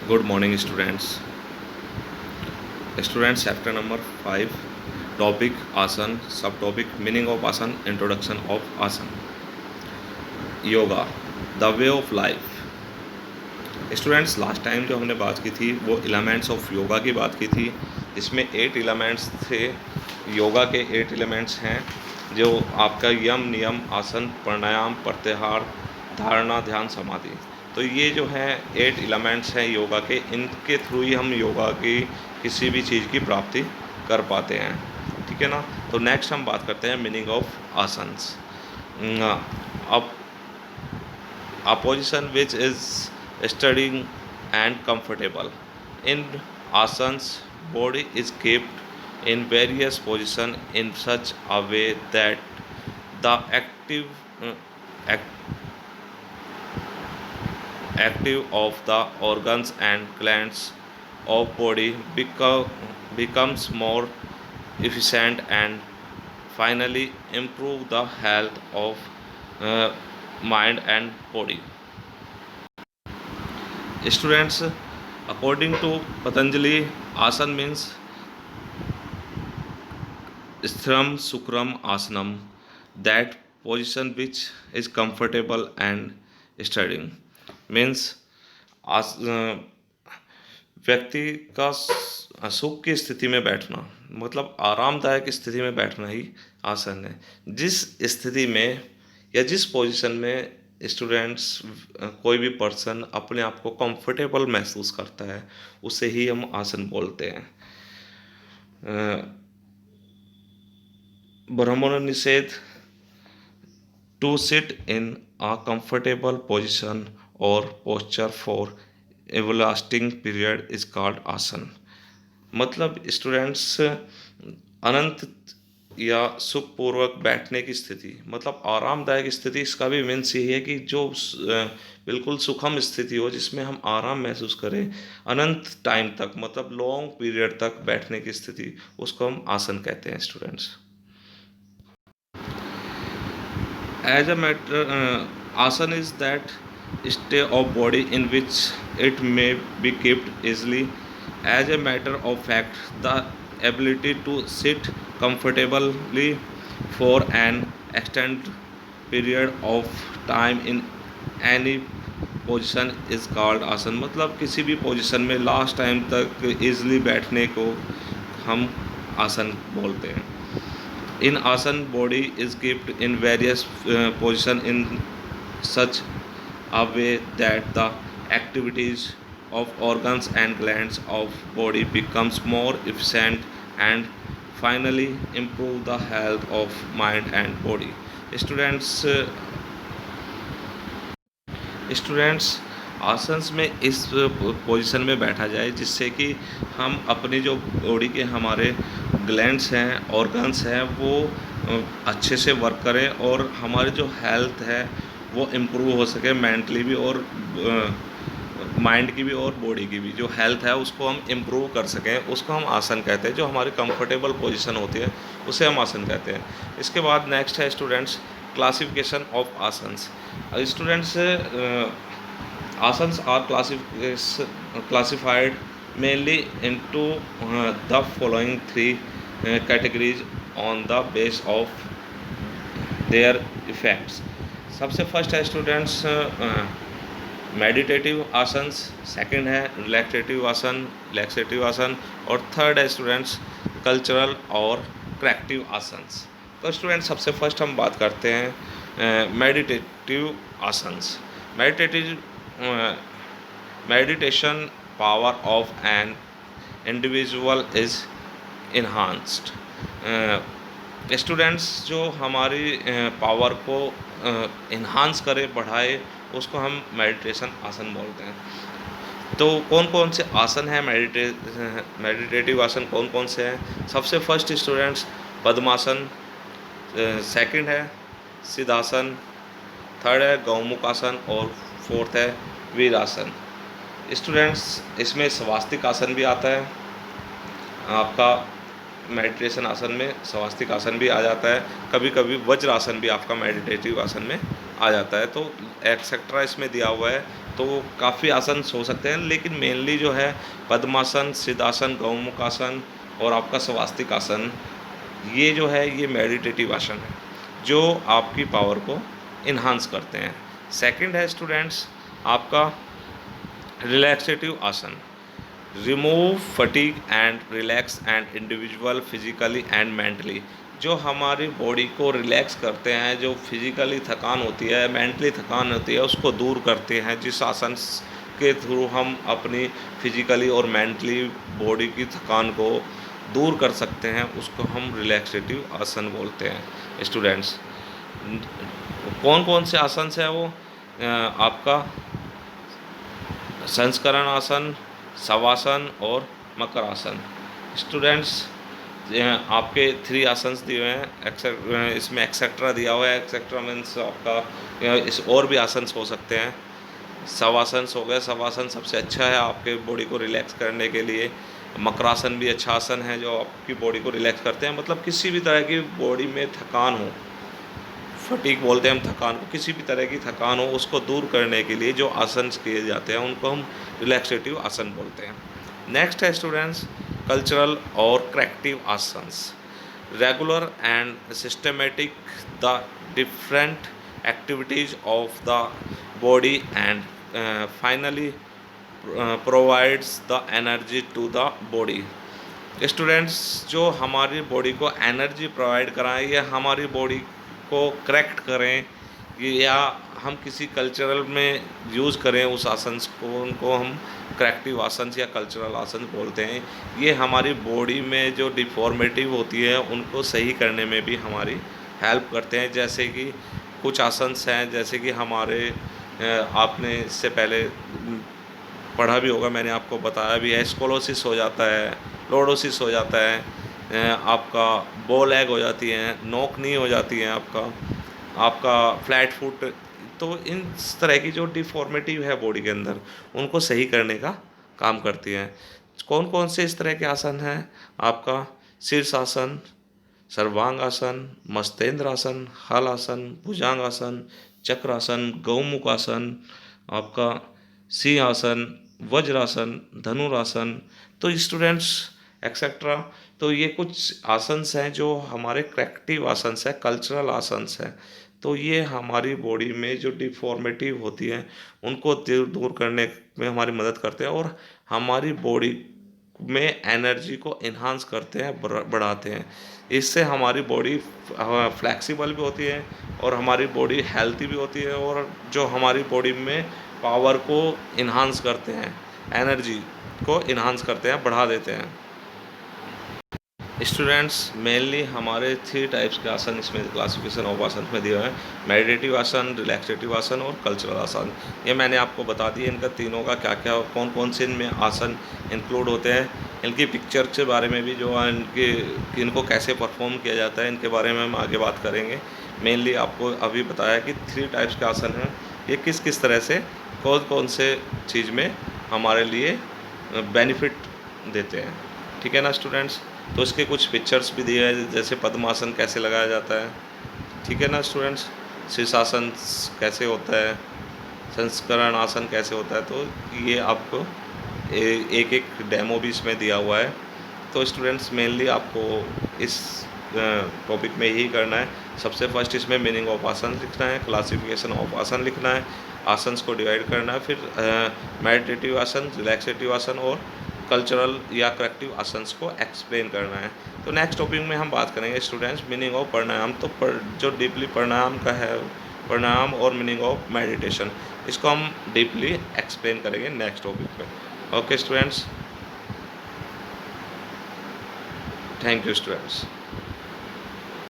Good morning students chapter number 5 topic आसन सब topic meaning of आसन इंट्रोडक्शन ऑफ आसन yoga the way of life. Students last time जो हमने बात की थी वो एलिमेंट्स ऑफ योगा की बात की थी, जिसमें 8 एलिमेंट्स थे। योगा के 8 एलिमेंट्स हैं जो आपका यम नियम आसन प्राणायाम प्रत्याहार धारणा ध्यान समाधि। तो ये जो है 8 एलिमेंट्स हैं योगा के, इनके थ्रू ही हम योगा की किसी भी चीज़ की प्राप्ति कर पाते हैं। ठीक है ना। तो नेक्स्ट हम बात करते हैं मीनिंग ऑफ आसन्स। अब a position which is steady and comfortable. In asanas, body is kept in various positions in such a way that the uh, act, active of the organs and glands of body becomes more efficient and finally improve the health of uh, mind and body. Students, according to Patanjali, asan means sthiram sukram asanam, that position which is comfortable and steady. Means व्यक्ति का सुख की स्थिति में बैठना, मतलब आरामदायक स्थिति में बैठना ही आसन है। जिस स्थिति में या जिस पोजीशन में स्टूडेंट्स कोई भी पर्सन अपने आप को कंफर्टेबल महसूस करता है उसे ही हम आसन बोलते हैं। ब्रह्मण निषेध to sit in a comfortable position or posture for everlasting period is called आसन। मतलब स्टूडेंट्स अनंत या सुखपूर्वक बैठने की स्थिति, मतलब आरामदायक स्थिति, इसका भी मीन्स यही है कि जो बिल्कुल सुखम स्थिति हो जिसमें हम आराम महसूस करें अनंत टाइम तक, मतलब लॉन्ग पीरियड तक बैठने की स्थिति, उसको हम आसन कहते हैं students. As a matter, asana is that state of body in which it may be kept easily. As a matter of fact, the ability to sit comfortably for an extended period of time in any position is called आसन। मतलब किसी भी position में last time तक easily बैठने को हम आसन बोलते हैं। In asana, body is kept in various positions in such a way that the activities of organs and glands of body becomes more efficient and finally improve the health of mind and body. Students asanas में इस position में बैठा जाए जिससे कि हम अपनी जो बॉडी के हमारे ग्लैंड्स हैं ऑर्गन्स हैं वो अच्छे से वर्क करें और हमारी जो हेल्थ है वो इम्प्रूव हो सके, मेंटली भी और माइंड की भी और बॉडी की भी जो हेल्थ है उसको हम इम्प्रूव कर सकें, उसको हम आसन कहते हैं। जो हमारी कंफर्टेबल पोजीशन होती है उसे हम आसन कहते हैं। इसके बाद नेक्स्ट है students classification of asanas. Students asanas are classified mainly into the following three categories on the base of their effects। सबसे फर्स्ट है स्टूडेंट्स मेडिटेटिव आसन्स, सेकंड है रिलैक्सेटिव आसन और थर्ड है स्टूडेंट्स कल्चरल और करेक्टिव आसन्स। तो स्टूडेंट्स सबसे फर्स्ट हम बात करते हैं meditative asanas. Meditation power of an individual is enhanced. Students जो हमारी पावर को इन्हांस करे, बढ़ाए, उसको हम मेडिटेशन आसन बोलते हैं। तो कौन कौन से आसन हैं मेडिटेटिव आसन कौन कौन से हैं? सबसे फर्स्ट स्टूडेंट्स पद्मासन, सेकंड है सिद्धासन, थर्ड है गौमुख आसन और फोर्थ है वीरासन। स्टूडेंट्स इसमें स्वास्तिक आसन भी आता है आपका, मेडिटेशन आसन में स्वास्तिक आसन भी आ जाता है, कभी कभी वज्र आसन भी आपका मेडिटेटिव आसन में आ जाता है। तो एक्सेट्रा इसमें दिया हुआ है तो काफ़ी आसन हो सकते हैं, लेकिन मेनली जो है पद्मासन, सिद्धासन, गौमुखासन और आपका स्वास्तिक आसन, ये जो है ये मेडिटेटिव आसन है जो आपकी पावर को इन्हांस करते हैं। सेकंड है स्टूडेंट्स आपका रिलैक्सेटिव आसन, remove fatigue and relax and individual physically and mentally, जो हमारी बॉडी को रिलैक्स करते हैं, जो फिजिकली थकान होती है, मेंटली थकान होती है, उसको दूर करते हैं। जिस आसन के थ्रू हम अपनी फिजिकली और मेंटली बॉडी की थकान को दूर कर सकते हैं, उसको हम रिलैक्सेटिव आसन बोलते हैं स्टूडेंट्स। कौन कौन से आसन है वो आपका संस्करण आसन, शवासन और मकर आसन। स्टूडेंट्स आपके 3 आसन्स दिए हुए हैं, इसमें एक्सेट्रा दिया हुआ है। एक्सेट्रा मीन्स आपका इस और भी आसन हो सकते हैं। शवासन हो गया, शवासन सबसे अच्छा है आपके बॉडी को रिलैक्स करने के लिए। मकरासन भी अच्छा आसन है जो आपकी बॉडी को रिलैक्स करते हैं, मतलब किसी भी तरह की बॉडी में थकान हो, फटीग बोलते हैं हम थकान को, किसी भी तरह की थकान हो उसको दूर करने के लिए जो आसन किए जाते हैं उनको हम रिलैक्सेटिव आसन बोलते हैं। नेक्स्ट है स्टूडेंट्स कल्चरल और corrective asanas, regular and systematic the different activities of the body and finally provides the energy to the body. Students जो हमारी बॉडी को एनर्जी प्रोवाइड कराएं या हमारी बॉडी को करेक्ट करें या हम किसी कल्चरल में यूज़ करें उस आसन को, उनको हम करेक्टिव आसन या कल्चरल आसन बोलते हैं। ये हमारी बॉडी में जो डिफॉर्मेटिव होती है उनको सही करने में भी हमारी हेल्प करते हैं। जैसे कि कुछ आसन हैं, जैसे कि हमारे आपने इससे पहले पढ़ा भी होगा, मैंने आपको बताया भी है, स्कोलोसिस हो जाता है, लॉर्डोसिस हो जाता है, आपका बो लेग हो जाती है, नोक नी हो जाती है, आपका फ्लैट फुट। तो इन तरह की जो डिफॉर्मेटिव है बॉडी के अंदर उनको सही करने का काम करती हैं। कौन कौन से इस तरह के आसन हैं आपका शीर्षासन, सर्वांगासन, मस्तेंद्रासन, हलासन, भुजांगासन, चक्रासन, गौमुखासन, आपका सिंहासन, वज्रासन, धनुरासन। तो स्टूडेंट्स एक्सेट्रा, तो ये कुछ आसन्स हैं जो हमारे करेक्टिव आसन्स हैं, कल्चरल आसन्स हैं। तो ये हमारी बॉडी में जो डिफॉर्मेटिव होती है उनको दूर करने में हमारी मदद करते हैं और हमारी बॉडी में एनर्जी को इन्हांस करते हैं, बढ़ाते हैं। इससे हमारी बॉडी फ्लेक्सिबल भी होती है और हमारी बॉडी हेल्थी भी होती है और जो हमारी बॉडी में पावर को इन्हांस करते हैं, एनर्जी को इन्हांस करते हैं, बढ़ा देते हैं। स्टूडेंट्स मेनली हमारे 3 टाइप्स के आसन इसमें क्लासिफिकेशन ऑफ आसन में दिया है, मेडिटेटिव आसन, रिलैक्सेटिव आसन और कल्चरल आसन। ये मैंने आपको बता दिया इनका तीनों का क्या क्या कौन कौन से इनमें आसन इंक्लूड होते हैं, इनकी पिक्चर के बारे में भी, जो इनको कैसे परफॉर्म किया जाता है इनके बारे में हम आगे बात करेंगे। मेनली आपको अभी बताया कि 3 टाइप्स के आसन हैं, ये किस किस तरह से कौन कौन से चीज़ में हमारे लिए बेनिफिट देते हैं। ठीक है ना स्टूडेंट्स, तो इसके कुछ पिक्चर्स भी दिए हैं, जैसे पद्मासन कैसे लगाया जाता है। ठीक है ना स्टूडेंट्स, शीर्षासन कैसे होता है, संस्करण आसन कैसे होता है, तो ये आपको एक एक डेमो भी इसमें दिया हुआ है। तो स्टूडेंट्स मेनली आपको इस टॉपिक में यही करना है। सबसे फर्स्ट इसमें मीनिंग ऑफ आसन लिखना है, क्लासिफिकेशन ऑफ आसन लिखना है, आसन्स को डिवाइड करना है, फिर मेडिटेटिव आसन, रिलैक्सेटिव आसन और कल्चरल या करेक्टिव आसन्स को एक्सप्लेन करना है। तो नेक्स्ट टॉपिक में हम बात करेंगे स्टूडेंट्स मीनिंग ऑफ प्राणायाम। तो जो डीपली प्राणायाम का है, प्राणायाम और मीनिंग ऑफ मेडिटेशन, इसको हम डीपली एक्सप्लेन करेंगे नेक्स्ट टॉपिक में। Okay students, thank you students.